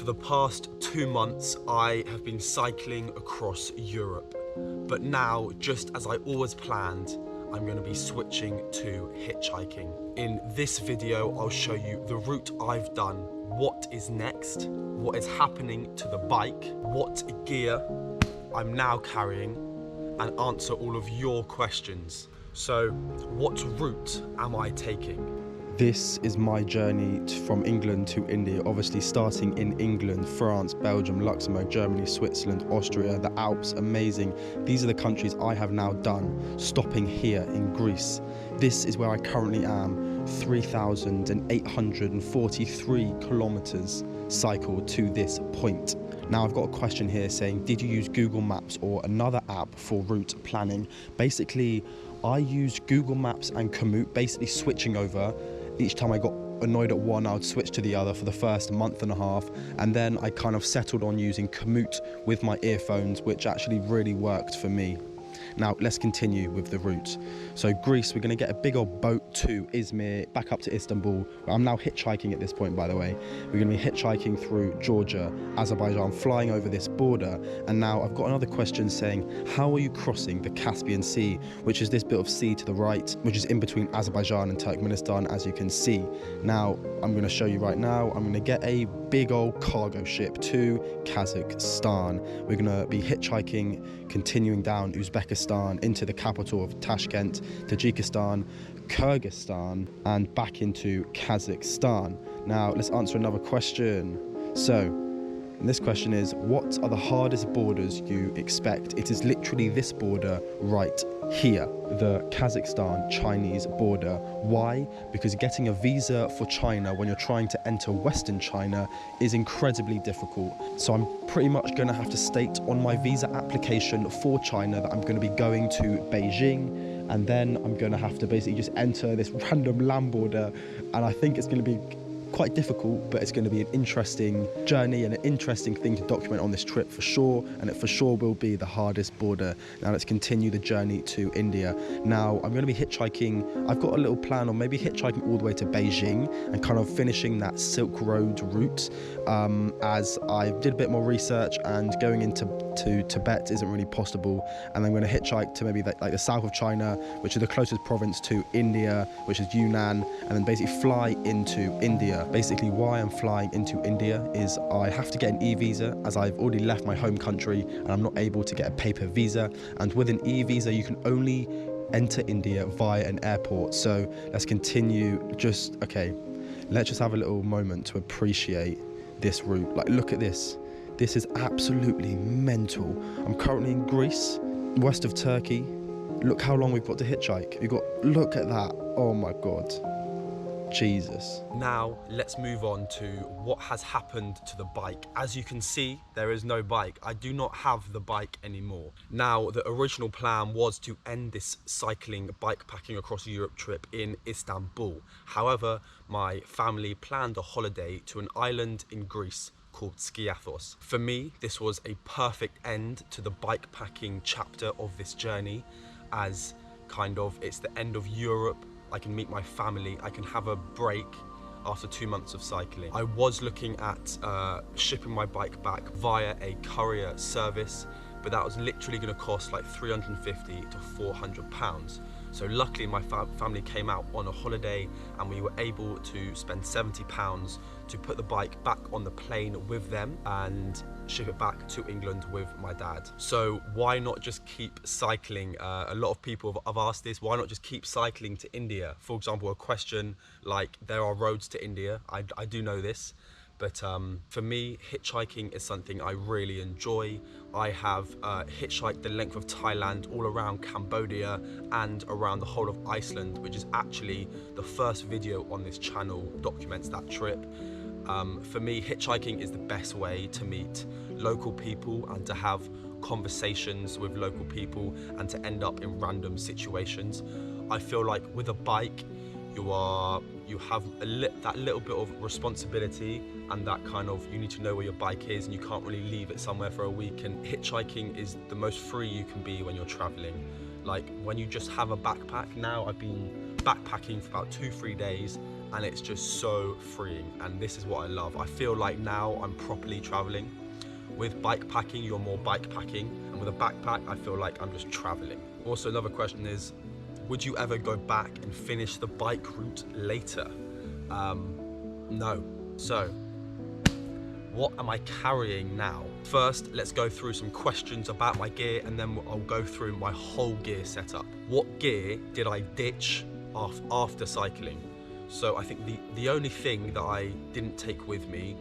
For the past 2 months, I have been cycling across Europe. But now, just as I always planned, I'm going to be switching to hitchhiking. In this video, I'll show you the route I've done, what is next, what is happening to the bike, what gear I'm now carrying, and answer all of your questions. So, what route am I taking? This is my journey from England to India, obviously starting in England, France, Belgium, Luxembourg, Germany, Switzerland, Austria, the Alps, amazing. These are the countries I have now done, stopping here in Greece. This is where I currently am, 3,843 kilometers cycled to this point. Now I've got a question here saying, did you use Google Maps or another app for route planning? Basically, I used Google Maps and Komoot, basically switching over. Each time I got annoyed at one, I would switch to the other for the first month and a half, and then I kind of settled on using Komoot with my earphones, which actually really worked for me. Now let's continue with the route. So Greece, we're going to get a big old boat to Izmir, back up to Istanbul. I'm now hitchhiking at this point, by the way. We're going to be hitchhiking through Georgia, Azerbaijan, flying over this border. And now I've got another question saying, how are you crossing the Caspian Sea, which is this bit of sea to the right, which is in between Azerbaijan and Turkmenistan, as you can see. Now I'm going to show you right now. I'm going to get a big old cargo ship to Kazakhstan. We're going to be hitchhiking, continuing down Uzbekistan into the capital of Tashkent, Tajikistan, Kyrgyzstan, and back into Kazakhstan. Now let's answer another question. So this question is, what are the hardest borders you expect? It is literally this border right here, the Kazakhstan-Chinese border. Why? Because getting a visa for China when you're trying to enter Western China is incredibly difficult. So I'm pretty much going to have to state on my visa application for China that I'm going to be going to Beijing, and then I'm going to have to basically just enter this random land border, and I think it's going to be quite difficult, but it's going to be an interesting journey and an interesting thing to document on this trip for sure, and it for sure will be the hardest border. Now let's continue the journey to India. Now I'm going to be hitchhiking. I've got a little plan on maybe hitchhiking all the way to Beijing and kind of finishing that Silk Road route, as I did a bit more research, and going into Tibet isn't really possible, and I'm going to hitchhike to maybe like the south of China, which is the closest province to India, which is Yunnan, and then basically fly into India. Basically, why I'm flying into India is I have to get an e-visa, as I've already left my home country and I'm not able to get a paper visa, and with an e-visa you can only enter India via an airport. So let's continue. Let's just have a little moment to appreciate this route. Like, look at this. This is absolutely mental. I'm currently in Greece, west of Turkey. Look how long we've got to hitchhike. Look at that. Oh my God. Jesus. Now let's move on to what has happened to the bike. As you can see, there is no bike. I do not have the bike anymore. Now, the original plan was to end this cycling bikepacking across Europe trip in Istanbul. However, my family planned a holiday to an island in Greece called Skiathos. For me, this was a perfect end to the bikepacking chapter of this journey, as kind of it's the end of Europe. I can meet my family, I can have a break after 2 months of cycling. I was looking at shipping my bike back via a courier service, but that was literally going to cost like 350 to 400 pounds. So luckily my family came out on a holiday and we were able to spend 70 pounds to put the bike back on the plane with them and ship it back to England with my dad. So why not just keep cycling? A lot of people have asked this, why not just keep cycling to India? For example, a question like, there are roads to India. I do know this. But for me, hitchhiking is something I really enjoy. I have hitchhiked the length of Thailand, all around Cambodia and around the whole of Iceland, which is actually the first video on this channel documents that trip. For me, hitchhiking is the best way to meet local people and to have conversations with local people and to end up in random situations. I feel like with a bike, you have that little bit of responsibility, and that kind of, you need to know where your bike is and you can't really leave it somewhere for a week. And hitchhiking is the most free you can be when you're traveling. Like when you just have a backpack. Now I've been backpacking for about 2-3 days and it's just so freeing, and this is what I love. I feel like now I'm properly traveling. With bike packing, you're more bike packing, and with a backpack, I feel like I'm just traveling. Also, another question is, would you ever go back and finish the bike route later? No. So, what am I carrying now? First, let's go through some questions about my gear, and then I'll go through my whole gear setup. What gear did I ditch after cycling? So I think the only thing that I didn't take with me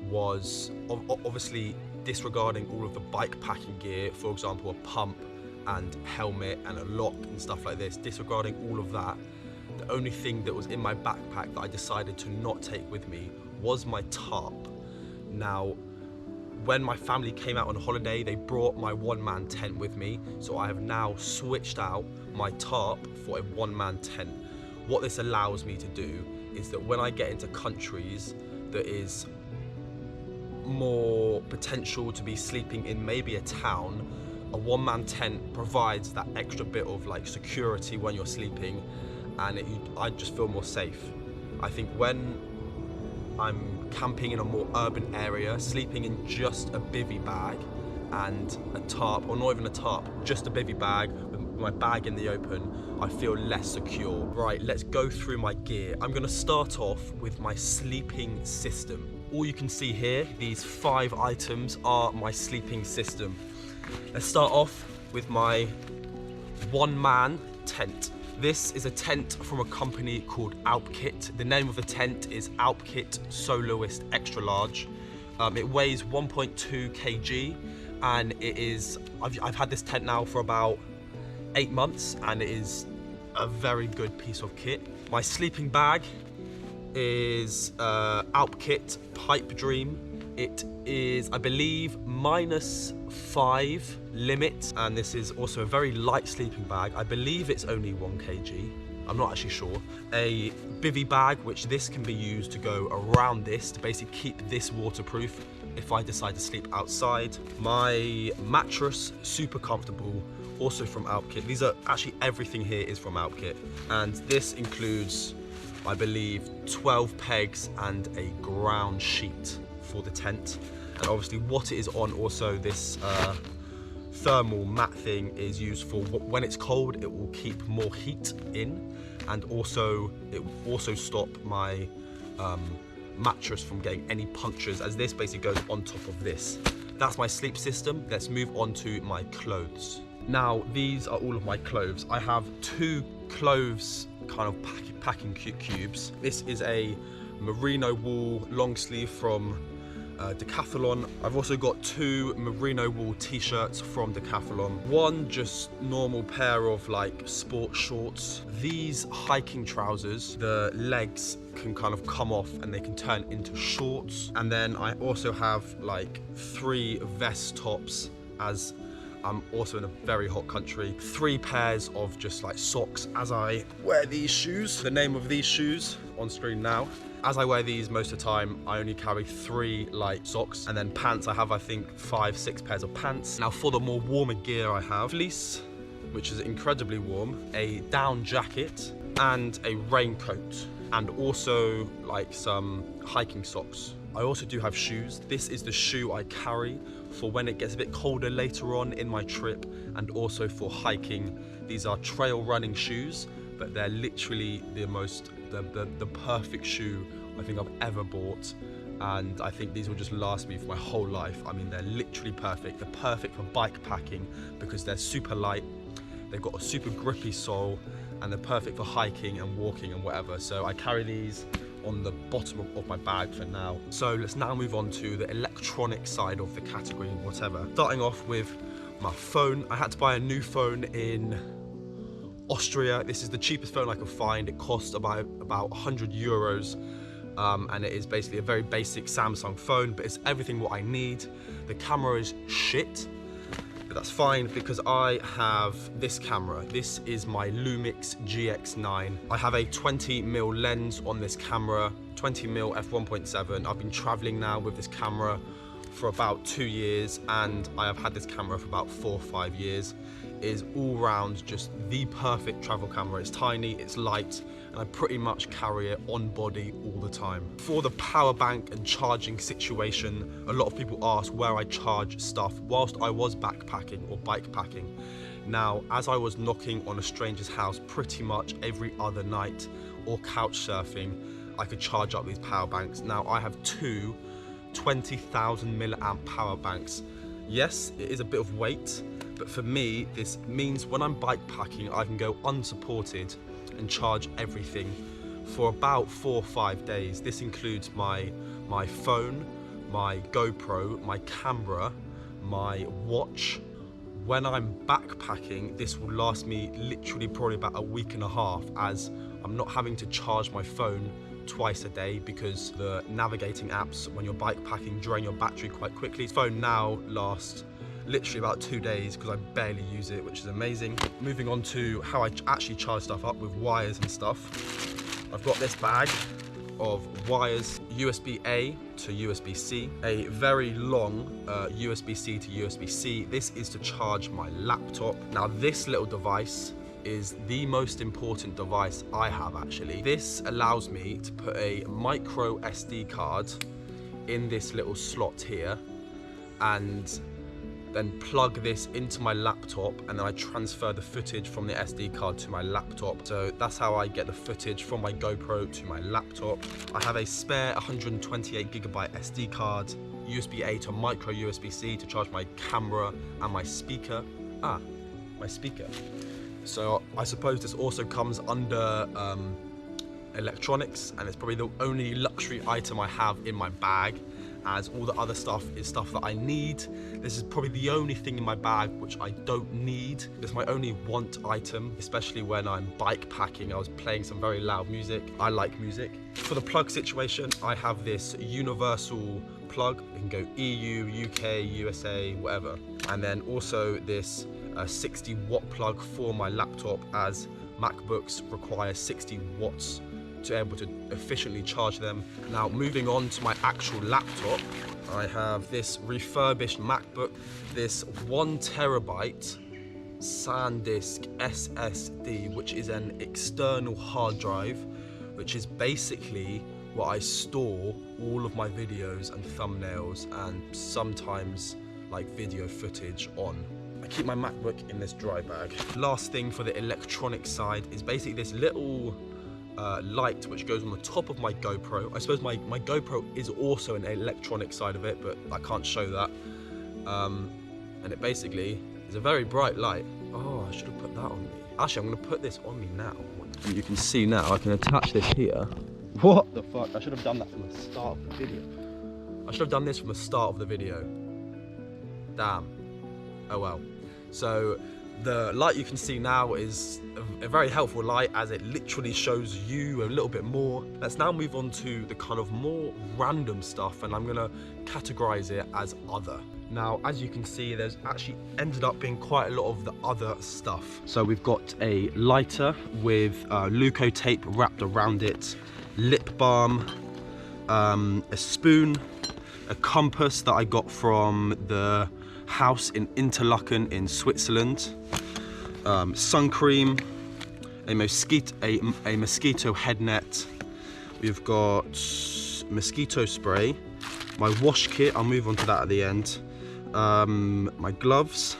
was obviously disregarding all of the bike packing gear, for example, a pump and helmet and a lock and stuff like this, disregarding all of that. The only thing that was in my backpack that I decided to not take with me was my tarp. Now, when my family came out on holiday, they brought my one-man tent with me, so I have now switched out my tarp for a one-man tent. What this allows me to do is that when I get into countries that is more potential to be sleeping in maybe a town, a one-man tent provides that extra bit of like security when you're sleeping, and I just feel more safe. I think when I'm camping in a more urban area, sleeping in just a bivvy bag and a tarp, or not even a tarp, just a bivvy bag with my bag in the open, I feel less secure. Right, let's go through my gear. I'm gonna start off with my sleeping system. All you can see here, these 5 items are my sleeping system. Let's start off with my one-man tent. This is a tent from a company called Alpkit. The name of the tent is Alpkit Soloist Extra Large. It weighs 1.2 kg, and I've had this tent now for about 8 months, and it is a very good piece of kit. My sleeping bag is Alpkit Pipe Dream. It is, I believe, -5 limit, and this is also a very light sleeping bag. I believe it's only 1 kg. I'm not actually sure. A bivvy bag, which this can be used to go around this to basically keep this waterproof if I decide to sleep outside. My mattress, super comfortable, also from Alpkit. These are actually, everything here is from Alpkit, and this includes, I believe, 12 pegs and a ground sheet for the tent. And obviously what it is on, also this thermal mat thing is used for when it's cold, it will keep more heat in, and also it will also stop my mattress from getting any punctures, as this basically goes on top of this. That's my sleep system. Let's move on to my clothes. Now, these are all of my clothes. I have 2 clothes kind of packing cubes. This is a merino wool long sleeve from Decathlon. I've also got 2 merino wool t-shirts from Decathlon. One just normal pair of like sport shorts. These hiking trousers, the legs can kind of come off and they can turn into shorts. And then I also have like 3 vest tops, as I'm also in a very hot country. 3 pairs of just like socks as I wear these shoes. The name of these shoes on screen now. As I wear these most of the time, I only carry 3 light socks, and then pants. I have, I think, 5-6 pairs of pants. Now for the more warmer gear, I have fleece, which is incredibly warm, a down jacket, and a raincoat, and also like some hiking socks. I also do have shoes. This is the shoe I carry for when it gets a bit colder later on in my trip, and also for hiking. These are trail running shoes, but they're literally the perfect shoe I think I've ever bought, and I think these will just last me for my whole life. I mean, they're literally perfect. They're perfect for bike packing because they're super light, they've got a super grippy sole, and they're perfect for hiking and walking and whatever. So I carry these on the bottom of my bag for now. So let's now move on to the electronic side of the category, whatever. Starting off with my phone. I had to buy a new phone in Austria. This is the cheapest phone I could find. It cost about 100 euros, and it is basically a very basic Samsung phone, but it's everything what I need. The camera is shit, but that's fine because I have this camera. This is my Lumix GX9. I have a 20mm lens on this camera, 20mm f1.7. I've been traveling now with this camera for about 2 years, and I have had this camera for about 4 or 5 years. is all round just the perfect travel camera. It's tiny, it's light, and I pretty much carry it on body all the time. For the power bank and charging situation, a lot of people ask where I charge stuff whilst I was backpacking or bikepacking. Now, as I was knocking on a stranger's house pretty much every other night or couch surfing, I could charge up these power banks. Now, I have two 20,000 milliamp power banks. Yes, it is a bit of weight, but for me, this means when I'm bikepacking, I can go unsupported and charge everything for about 4 or 5 days. This includes my phone, my GoPro, my camera, my watch. When I'm backpacking, this will last me literally probably about a week and a half, as I'm not having to charge my phone twice a day, because the navigating apps when you're bikepacking drain your battery quite quickly. This phone now lasts literally about 2 days because I barely use it, which is amazing. Moving on to how I actually charge stuff up with wires and stuff. I've got this bag of wires, USB-A to USB-C, a very long USB-C to USB-C. This is to charge my laptop. Now, this little device is the most important device I have actually. This allows me to put a micro SD card in this little slot here and then plug this into my laptop, and then I transfer the footage from the SD card to my laptop. So that's how I get the footage from my GoPro to my laptop. I have a spare 128GB SD card, USB-A to micro USB-C to charge my camera and my speaker. My speaker. So I suppose this also comes under electronics, and it's probably the only luxury item I have in my bag, as all the other stuff is stuff that I need. This is probably the only thing in my bag which I don't need. It's my only want item, especially when I'm bikepacking. I was playing some very loud music. I like music. For the plug situation, I have this universal plug. It can go EU, UK, USA, whatever. And then also this 60 watt plug for my laptop, as MacBooks require 60 watts to be able to efficiently charge them. Now, moving on to my actual laptop, I have this refurbished MacBook, this 1 terabyte SanDisk SSD, which is an external hard drive, which is basically what I store all of my videos and thumbnails and sometimes like video footage on. I keep my MacBook in this dry bag. Last thing for the electronic side is basically this little light which goes on the top of my GoPro. I suppose my GoPro is also an electronic side of it, but I can't show that. And it basically is a very bright light. Oh, I should have put that on me. Actually, I'm gonna put this on me now. And you can see now, I can attach this here. What the fuck? I should have done that from the start of the video. I should have done this from the start of the video. Damn. Oh well. So the light you can see now is a very helpful light, as it literally shows you a little bit more. Let's now move on to the kind of more random stuff, and I'm gonna categorize it as other. Now, as you can see, there's actually ended up being quite a lot of the other stuff. So we've got a lighter with Leuco tape wrapped around it, lip balm, a spoon, a compass that I got from the house in Interlaken in Switzerland, sun cream, a mosquito head net. We've got mosquito spray, my wash kit, I'll move on to that at the end, my gloves,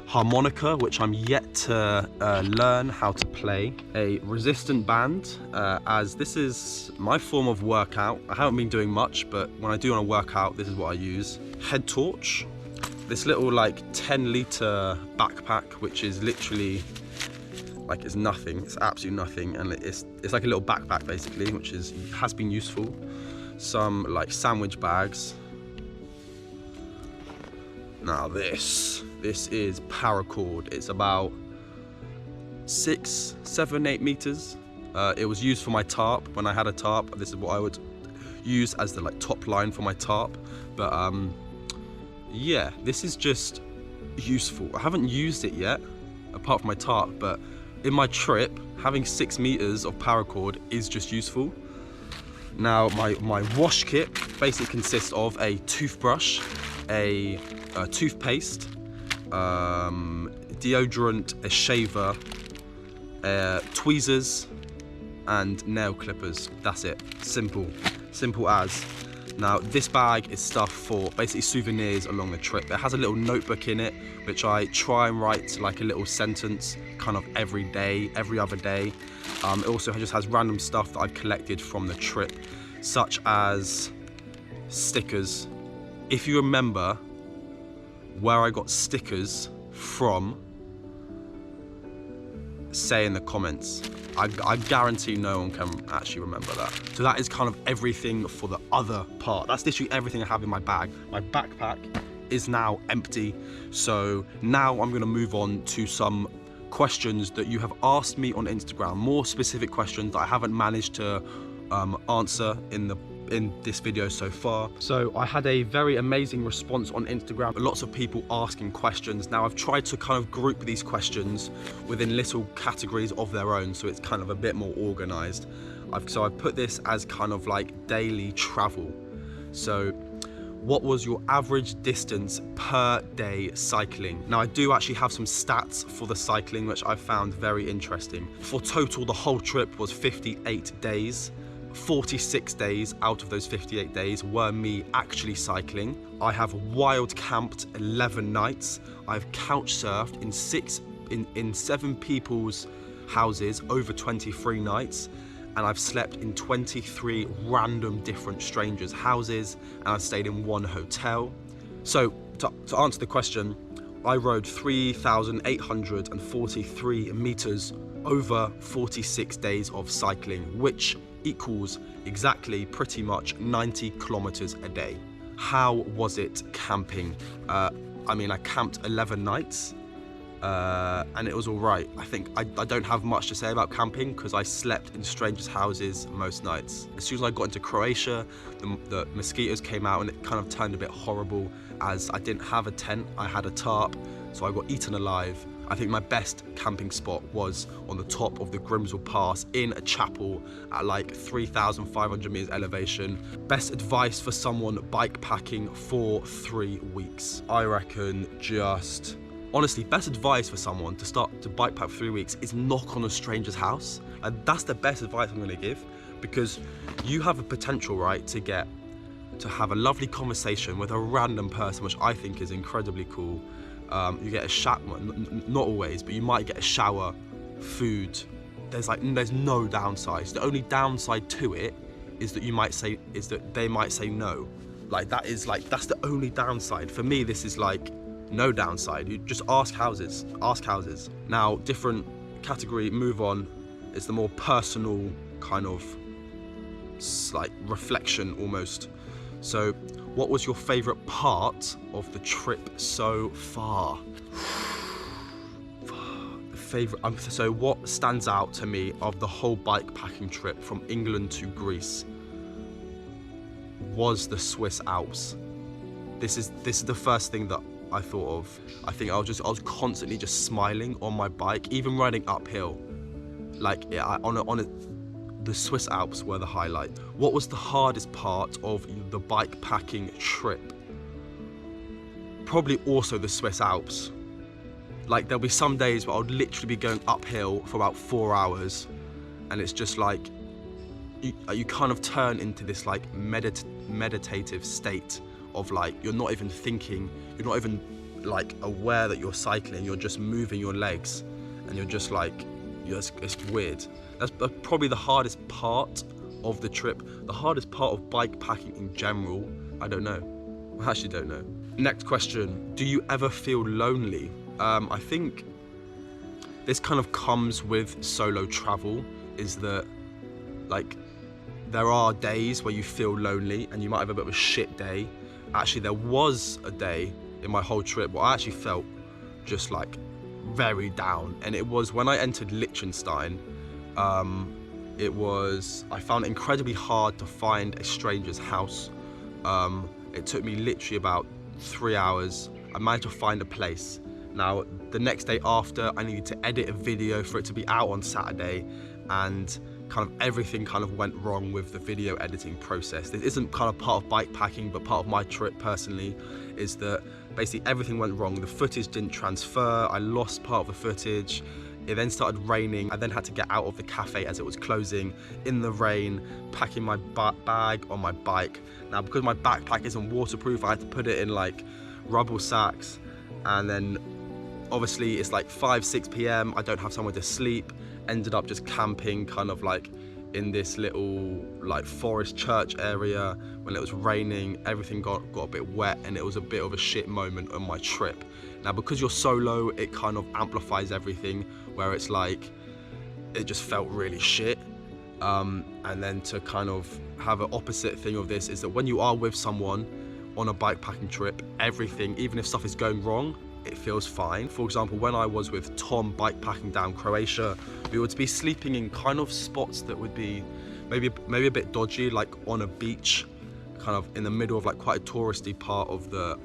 harmonica, which I'm yet to learn how to play, a resistant band, as this is my form of workout. I haven't been doing much, but when I do want to work out, this is what I use. Head torch, this little like 10-litre backpack, which is literally like, it's nothing, it's absolutely nothing, and it's like a little backpack basically, which has been useful. Some like sandwich bags. Now this is paracord. It's about 6, 7, 8 meters. It was used for my tarp. When I had a tarp, this is what I would use as the like top line for my tarp. But yeah, this is just useful. I haven't used it yet, apart from my tarp, but in my trip, having 6 meters of paracord is just useful. Now, my wash kit basically consists of a toothbrush, a toothpaste, deodorant, a shaver, tweezers, and nail clippers. That's it. Simple as. Now this bag is stuff for basically souvenirs along the trip. It has a little notebook in it which I try and write like a little sentence kind of every day, every other day. It also just has random stuff that I've collected from the trip, such as stickers. If you remember where I got stickers from, say in the comments. I guarantee no one can actually remember that. So that is kind of everything for the other part. That's literally everything I have in my bag. My backpack is now empty. So now I'm gonna move on to some questions that you have asked me on Instagram, more specific questions that I haven't managed to answer in this video so far. So I had a very amazing response on Instagram, lots of people asking questions. Now I've tried to kind of group these questions within little categories of their own, so it's kind of a bit more organized. So I've put this as kind of like daily travel. So what was your average distance per day cycling? Now I do actually have some stats for the cycling, which I found very interesting. For total, the whole trip was 58 days. 46 days out of those 58 days were me actually cycling. I have wild camped 11 nights. I've couch surfed in 7 people's houses over 23 nights. And I've slept in 23 random different strangers' houses, and I've stayed in 1 hotel. So to answer the question, I rode 3,843 meters over 46 days of cycling, which equals exactly pretty much 90 kilometers a day. How was it camping? I mean, I camped 11 nights and it was all right. I think I don't have much to say about camping because I slept in strangers' houses most nights. As soon as I got into Croatia, the mosquitoes came out and it kind of turned a bit horrible as I didn't have a tent, I had a tarp, so I got eaten alive. I think my best camping spot was on the top of the Grimsel Pass in a chapel at like 3,500 meters elevation. Best advice for someone bike packing for 3 weeks? I reckon honestly, best advice for someone to start to bike pack for 3 weeks is knock on a stranger's house. And that's the best advice I'm gonna give, because you have a potential, right, to have a lovely conversation with a random person, which I think is incredibly cool. You get a shower, not always, but you might get a shower, food. There's no downsides. The only downside to it is that they might say no. That's the only downside. For me, this is like no downside. You just ask houses. Now, different category, move on, is the more personal kind of like reflection almost. So, what was your favorite part of the trip so far? So what stands out to me of the whole bike packing trip from England to Greece was the Swiss Alps. This is the first thing that I thought of. I think I was constantly just smiling on my bike, even riding uphill. The Swiss Alps were the highlight. What was the hardest part of the bike packing trip? Probably also the Swiss Alps. Like, there'll be some days where I'll literally be going uphill for about 4 hours, and it's just like you kind of turn into this like meditative state of like, you're not even thinking, you're not even like aware that you're cycling, you're just moving your legs, and you're just like, it's weird. That's probably the hardest part of the trip. The hardest part of bike packing in general, I don't know. I actually don't know. Next question, do you ever feel lonely? I think this kind of comes with solo travel, is that like there are days where you feel lonely and you might have a bit of a shit day. Actually, there was a day in my whole trip where I actually felt just like very down, and it was when I entered Liechtenstein. I found it incredibly hard to find a stranger's house. It took me literally about 3 hours. I managed to find a place. Now, the next day after, I needed to edit a video for it to be out on Saturday, and kind of everything kind of went wrong with the video editing process. This isn't kind of part of bike packing, but part of my trip personally, is that Basically everything went wrong. The footage didn't transfer. I lost part of the footage. It then started raining. I then had to get out of the cafe as it was closing in the rain, packing my bag on my bike. Now, because my backpack isn't waterproof, I had to put it in like rubble sacks. And then obviously it's like 5-6 p.m. I don't have somewhere to sleep. Ended up just camping kind of like in this little like forest church area. When it was raining, everything got a bit wet, and it was a bit of a shit moment on my trip. Now, because you're solo, it kind of amplifies everything, where it's like, it just felt really shit. And then to kind of have an opposite thing of this is that when you are with someone on a bikepacking trip, everything, even if stuff is going wrong, it feels fine. For example, when I was with Tom bikepacking down Croatia, we would be sleeping in kind of spots that would be maybe a bit dodgy, like on a beach, kind of in the middle of like quite a touristy part of the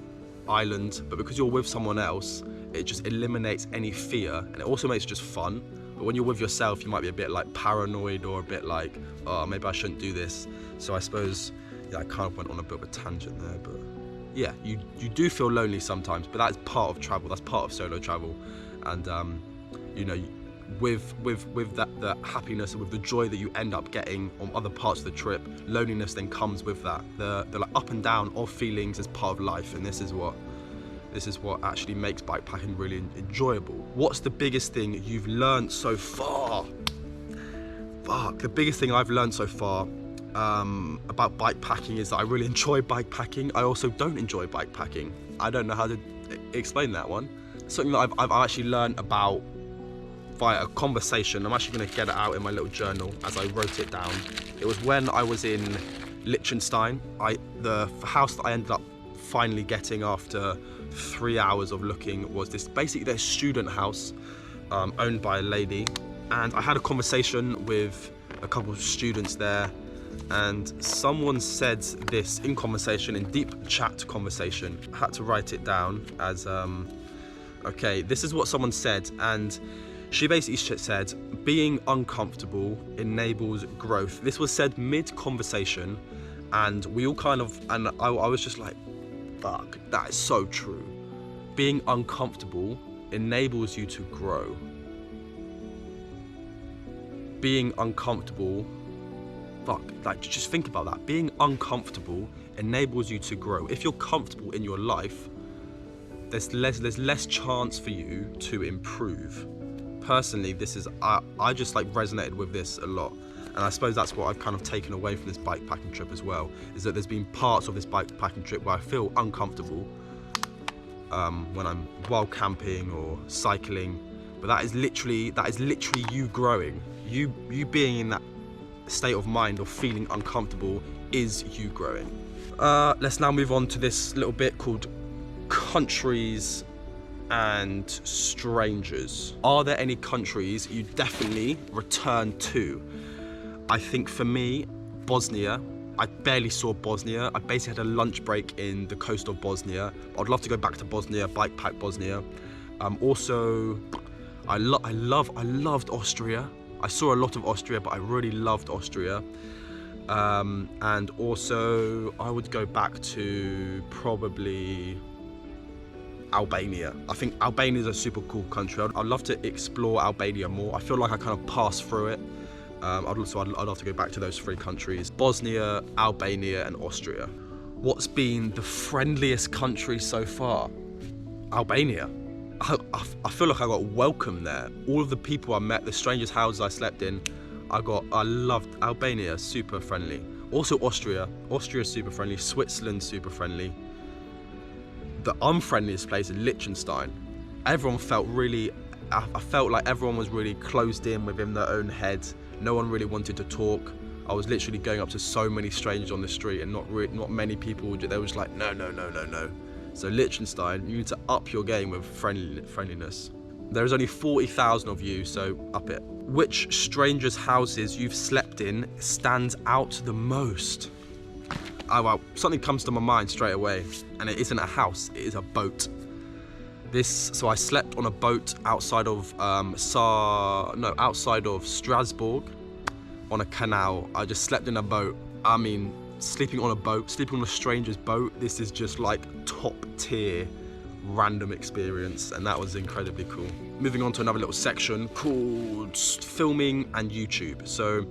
island. But because you're with someone else, it just eliminates any fear, and it also makes it just fun. But when you're with yourself, you might be a bit like paranoid, or a bit like, oh, maybe I shouldn't do this. So I suppose, yeah, I kind of went on a bit of a tangent there, but yeah, you do feel lonely sometimes, but that's part of travel. That's part of solo travel. And you know, with that, the happiness and with the joy that you end up getting on other parts of the trip, loneliness then comes with that. The like up and down of feelings is part of life, and this is what actually makes bikepacking really enjoyable. What's the biggest thing you've learned so far? Fuck, the biggest thing I've learned so far about bikepacking is that I really enjoy bikepacking. I also don't enjoy bikepacking. I don't know how to explain that one. Something that I've actually learned about via a conversation. I'm actually going to get it out in my little journal as I wrote it down. It was when I was in Liechtenstein. The house that I ended up finally getting after 3 hours of looking was this, basically their student house, owned by a lady. And I had a conversation with a couple of students there, and someone said this in conversation, in deep chat conversation. I had to write it down as, okay, this is what someone said, and she basically said, being uncomfortable enables growth. This was said mid-conversation, and we all kind of, and I was just like, fuck, that is so true. Being uncomfortable enables you to grow. Being uncomfortable, fuck, like just think about that. Being uncomfortable enables you to grow. If you're comfortable in your life, there's less chance for you to improve. Personally, I just like resonated with this a lot. And I suppose that's what I've kind of taken away from this bikepacking trip as well, is that there's been parts of this bikepacking trip where I feel uncomfortable when I'm wild camping or cycling, but that is literally you growing. You being in that state of mind of feeling uncomfortable is you growing. Let's now move on to this little bit called countries and strangers. Are there any countries you definitely return to? I think for me, Bosnia. I barely saw Bosnia. I basically had a lunch break in the coast of Bosnia. I'd love to go back to Bosnia, bikepack Bosnia. Also, I loved Austria. I saw a lot of Austria, but I really loved Austria. And also, I would go back to probably Albania. I think Albania is a super cool country. I'd love to explore Albania more. I feel like I kind of passed through it. I'd love to go back to those 3 countries: Bosnia, Albania, and Austria. What's been the friendliest country so far? Albania. I feel like I got welcomed there. All of the people I met, the strangers' houses I slept in, I loved Albania, super friendly. Also Austria. Austria is super friendly. Switzerland, super friendly. The unfriendliest place is Liechtenstein. Everyone felt really, I felt like everyone was really closed in within their own head. No one really wanted to talk. I was literally going up to so many strangers on the street, and not many people, they were just like, no. So Liechtenstein, you need to up your game with friendliness. There's only 40,000 of you, so up it. Which strangers' houses you've slept in stands out the most? Oh well, something comes to my mind straight away, and it isn't a house, it is a boat. So I slept on a boat outside of Strasbourg, on a canal. I just slept in a boat. I mean, sleeping on a stranger's boat, this is just like top tier random experience, and that was incredibly cool. Moving on to another little section called filming and YouTube. So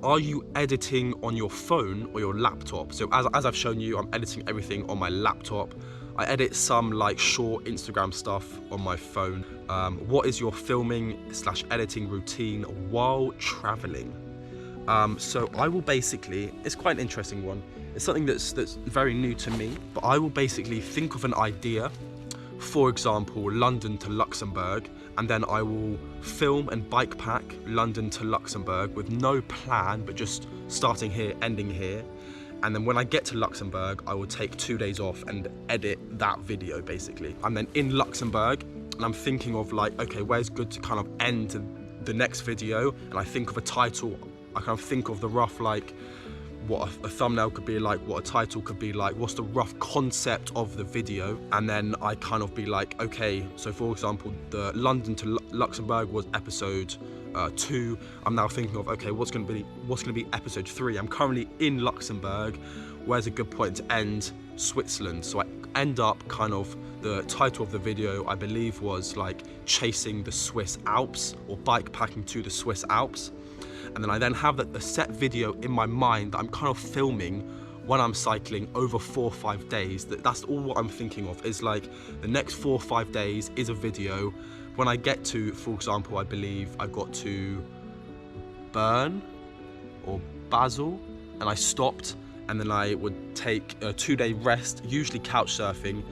are you editing on your phone or your laptop? So as I've shown you, I'm editing everything on my laptop. I edit some like short Instagram stuff on my phone. What is your filming/editing routine while traveling? So I will basically, it's quite an interesting one. It's something that's very new to me, but I will basically think of an idea, for example, London to Luxembourg, and then I will film and bike pack London to Luxembourg with no plan, but just starting here, ending here. And then when I get to Luxembourg, I will take 2 days off and edit that video basically. I'm then in Luxembourg and I'm thinking of like, okay, where's good to kind of end the next video? And I think of a title, I kind of think of the rough like, what a thumbnail could be like, what a title could be like, what's the rough concept of the video, and then I kind of be like, okay, so for example, the London to Luxembourg was episode 2. I'm now thinking of, okay, what's going to be episode 3. I'm currently in Luxembourg. Where's a good point to end? Switzerland. So I end up kind of, the title of the video I believe was like chasing the Swiss Alps, or bike packing to the Swiss Alps. And then I then have a set video in my mind that I'm kind of filming when I'm cycling over 4 or 5 days. That's all what I'm thinking of, is like the next 4 or 5 days is a video. When I get to, for example, I believe I got to Bern or Basel, and I stopped, and then I would take a 2-day rest, usually couch surfing,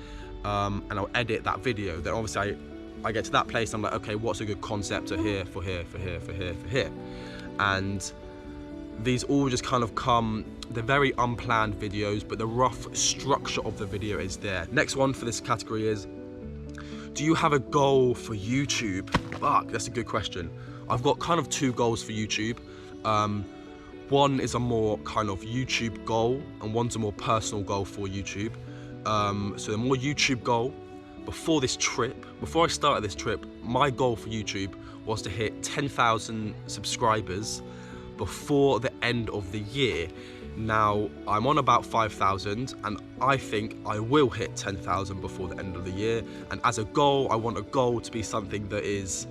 and I'll edit that video. Then obviously I get to that place, I'm like, okay, what's a good concept for here, for here, for here, for here, for here. And these all just kind of come, they're very unplanned videos, but the rough structure of the video is there. Next one for this category is, do you have a goal for YouTube? Fuck, that's a good question. I've got kind of 2 goals for YouTube. One is a more kind of YouTube goal, and one's a more personal goal for YouTube. So the more YouTube goal, before I started this trip, my goal for YouTube was to hit 10,000 subscribers before the end of the year. Now, I'm on about 5,000, and I think I will hit 10,000 before the end of the year. And as a goal, I want a goal to be something that is,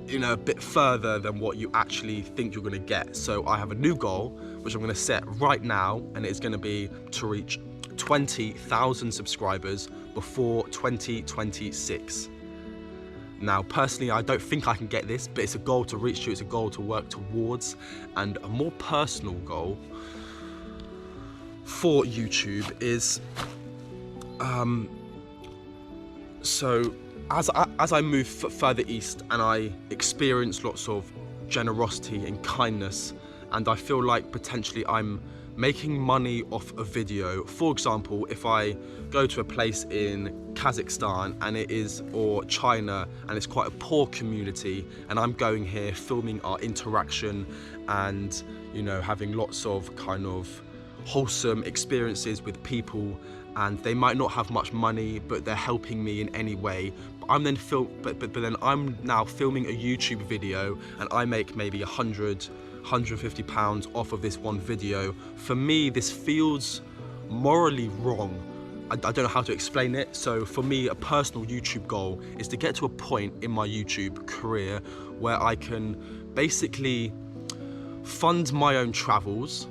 you know, a bit further than what you actually think you're gonna get. So I have a new goal, which I'm gonna set right now, and it's gonna be to reach 20,000 subscribers before 2026. Now, personally, I don't think I can get this, but it's a goal to reach to, it's a goal to work towards. And a more personal goal for YouTube is, so as I move further east and I experience lots of generosity and kindness, and I feel like potentially I'm making money off a video. For example, if I go to a place in Kazakhstan and it is, or China, and it's quite a poor community, and I'm going here filming our interaction and, you know, having lots of kind of wholesome experiences with people, and they might not have much money, but they're helping me in any way. I'm then but then I'm now filming a YouTube video, and I make maybe 150 pounds off of this one video. For me, this feels morally wrong. I don't know how to explain it. So for me, a personal YouTube goal is to get to a point in my YouTube career where I can basically fund my own travels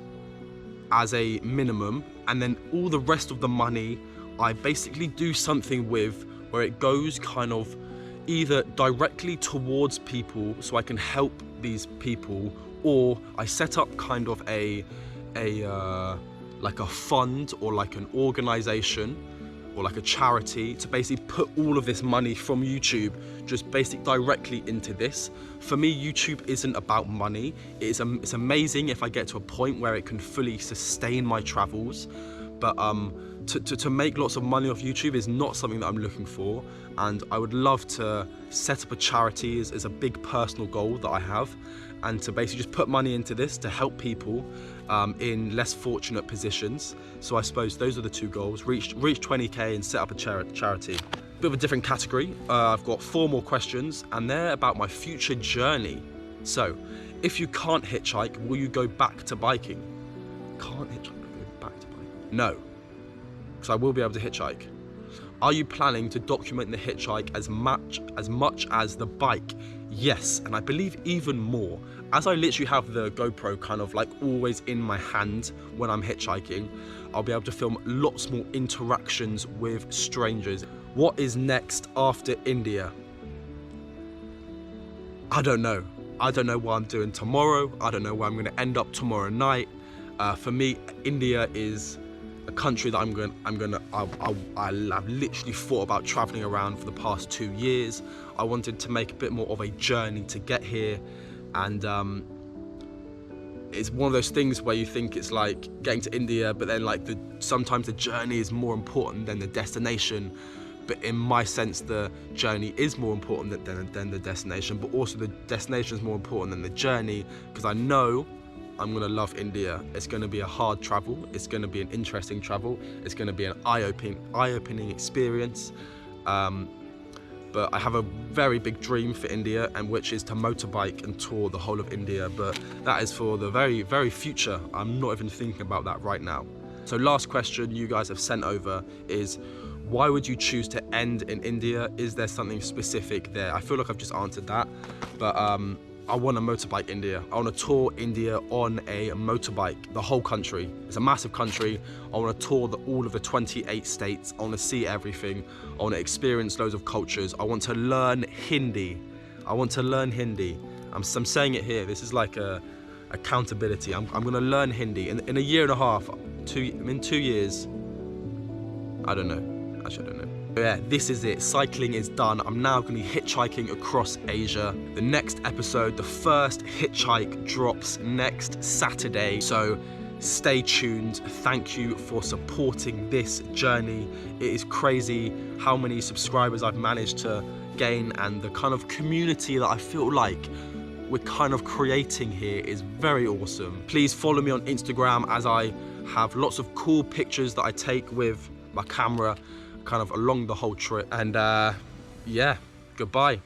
as a minimum, and then all the rest of the money I basically do something with, where it goes kind of either directly towards people so I can help these people, or I set up kind of like a fund or like an organization or like a charity to basically put all of this money from YouTube just basically directly into this. For me, YouTube isn't about money. It's amazing if I get to a point where it can fully sustain my travels, but to make lots of money off YouTube is not something that I'm looking for. And I would love to set up a charity as a big personal goal that I have, and to basically just put money into this to help people in less fortunate positions. So I suppose those are the 2 goals: reach 20k and set up a charity. Bit of a different category. I've got 4 more questions, and they're about my future journey. So, if you can't hitchhike, will you go back to biking? Can't hitchhike, go back to biking? No, because I will be able to hitchhike. Are you planning to document the hitchhike as much as the bike? Yes, and I believe even more. As I literally have the GoPro kind of like always in my hand when I'm hitchhiking, I'll be able to film lots more interactions with strangers. What is next after India? I don't know. I don't know what I'm doing tomorrow. I don't know where I'm going to end up tomorrow night. For me, India is a country that I've literally thought about traveling around for the past 2 years. I wanted to make a bit more of a journey to get here, and it's one of those things where you think it's like getting to India, but then like sometimes the journey is more important than the destination. But in my sense, the journey is more important than the destination, but also the destination is more important than the journey, because I know I'm gonna love India. It's gonna be a hard travel. It's gonna be an interesting travel. It's gonna be an eye-opening experience. But I have a very big dream for India, and which is to motorbike and tour the whole of India. But that is for the very, very future. I'm not even thinking about that right now. So last question you guys have sent over is, why would you choose to end in India? Is there something specific there? I feel like I've just answered that, but I want to motorbike India. I want to tour India on a motorbike, the whole country. It's a massive country. I want to tour all of the 28 states. I want to see everything. I want to experience loads of cultures. I want to learn Hindi. I want to learn Hindi. I'm saying it here. This is like accountability. I'm going to learn Hindi in a year and a half. In 2 years. I don't know. Actually, I don't know. But yeah, this is it. Cycling is done. I'm now going to be hitchhiking across Asia. The next episode, the first hitchhike, drops next Saturday. So stay tuned. Thank you for supporting this journey. It is crazy how many subscribers I've managed to gain, and the kind of community that I feel like we're kind of creating here is very awesome. Please follow me on Instagram, as I have lots of cool pictures that I take with my camera kind of along the whole trip. And yeah, goodbye.